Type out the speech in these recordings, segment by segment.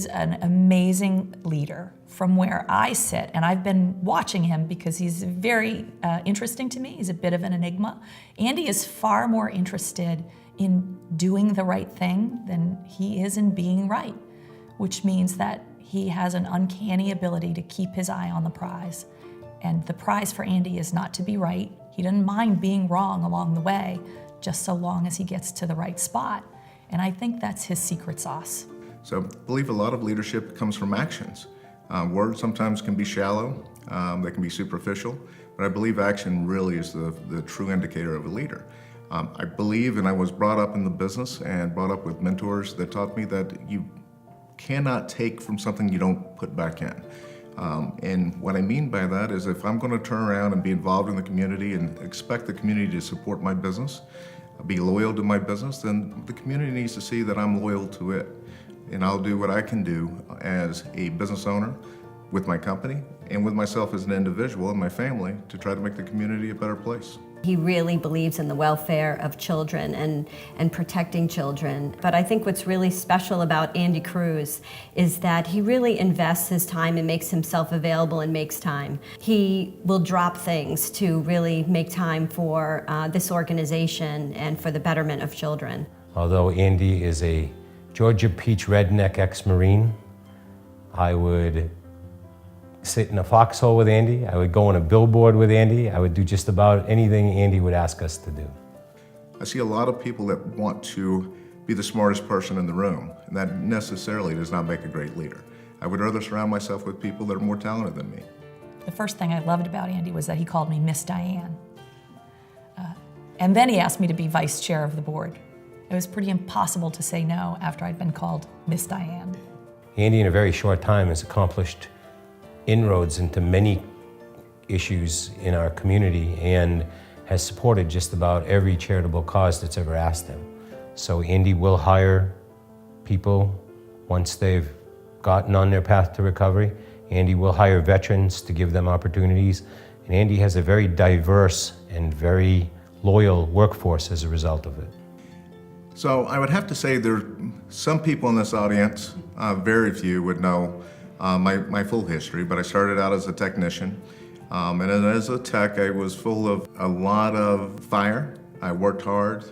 is an amazing leader from where I sit, and I've been watching him because he's very interesting to me. He's a bit of an enigma. Andy is far more interested in doing the right thing than he is in being right, which means that he has an uncanny ability to keep his eye on the prize. And the prize for Andy is not to be right. He doesn't mind being wrong along the way, just so long as he gets to the right spot. And I think that's his secret sauce. So I believe a lot of leadership comes from actions. Words sometimes can be shallow, they can be superficial, but I believe action really is the true indicator of a leader. I believe, and I was brought up in the business and brought up with mentors that taught me that you cannot take from something you don't put back in. And what I mean by that is if I'm going to turn around and be involved in the community and expect the community to support my business, be loyal to my business, then the community needs to see that I'm loyal to it. And I'll do what I can do as a business owner with my company and with myself as an individual and my family to try to make the community a better place. He really believes in the welfare of children and protecting children. But I think what's really special about Andy Cruz is that he really invests his time and makes himself available and makes time. He will drop things to really make time for this organization and for the betterment of children. Although Andy is a Georgia Peach redneck ex-Marine, I would sit in a foxhole with Andy, I would go on a billboard with Andy, I would do just about anything Andy would ask us to do. I see a lot of people that want to be the smartest person in the room, and that necessarily does not make a great leader. I would rather surround myself with people that are more talented than me. The first thing I loved about Andy was that he called me Miss Diane. And then he asked me to be vice chair of the board. It was pretty impossible to say no after I'd been called Miss Diane. Andy, in a very short time, has accomplished inroads into many issues in our community and has supported just about every charitable cause that's ever asked him. So Andy will hire people once they've gotten on their path to recovery. Andy will hire veterans to give them opportunities. And Andy has a very diverse and very loyal workforce as a result of it. So I would have to say there are some people in this audience, very few would know my full history, but I started out as a technician. And then as a tech, I was full of a lot of fire. I worked hard,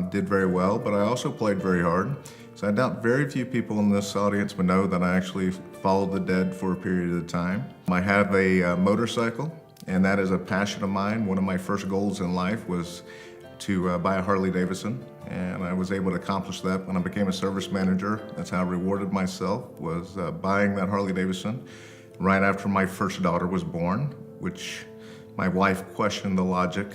did very well, but I also played very hard. So I doubt very few people in this audience would know that I actually followed the dead for a period of time. I have a motorcycle, and that is a passion of mine. One of my first goals in life was to buy a Harley Davidson, and I was able to accomplish that when I became a service manager. That's how I rewarded myself, was buying that Harley Davidson right after my first daughter was born, which my wife questioned the logic.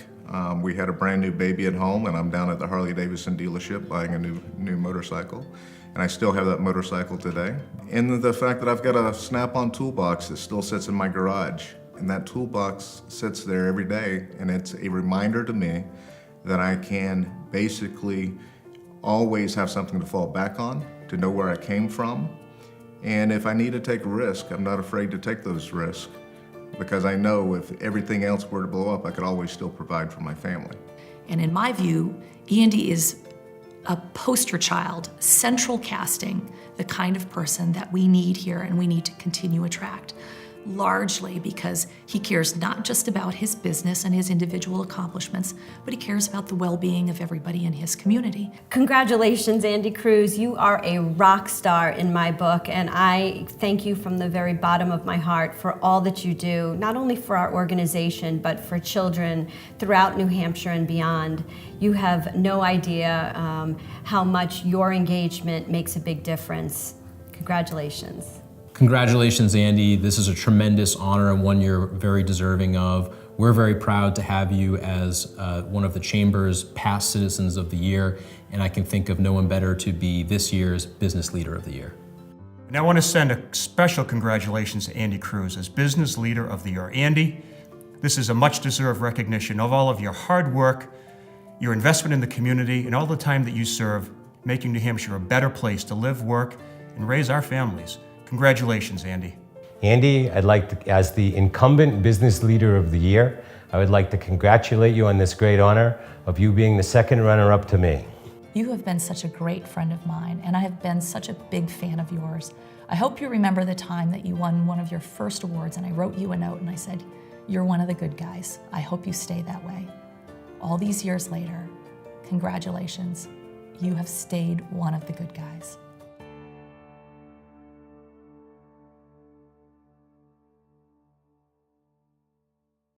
We had a brand new baby at home, and I'm down at the Harley Davidson dealership buying a new motorcycle, and I still have that motorcycle today. And the fact that I've got a Snap-on toolbox that still sits in my garage, and that toolbox sits there every day, and it's a reminder to me that I can basically always have something to fall back on, to know where I came from. And if I need to take a risk, I'm not afraid to take those risks, because I know if everything else were to blow up, I could always still provide for my family. And in my view, Andy is a poster child, central casting the kind of person that we need here and we need to continue attract. Largely because he cares not just about his business and his individual accomplishments, but he cares about the well-being of everybody in his community. Congratulations, Andy Cruz. You are a rock star in my book, and I thank you from the very bottom of my heart for all that you do, not only for our organization, but for children throughout New Hampshire and beyond. You have no idea how much your engagement makes a big difference. Congratulations. Congratulations, Andy. This is a tremendous honor and one you're very deserving of. We're very proud to have you as one of the Chamber's past Citizens of the Year, and I can think of no one better to be this year's Business Leader of the Year. And I want to send a special congratulations to Andy Cruz as Business Leader of the Year. Andy, this is a much-deserved recognition of all of your hard work, your investment in the community, and all the time that you serve, making New Hampshire a better place to live, work, and raise our families. Congratulations, Andy. Andy, I'd like to, as the incumbent Business Leader of the Year, I would like to congratulate you on this great honor of you being the second runner-up to me. You have been such a great friend of mine, and I have been such a big fan of yours. I hope you remember the time that you won one of your first awards, and I wrote you a note and I said, "You're one of the good guys. I hope you stay that way." All these years later, congratulations. You have stayed one of the good guys.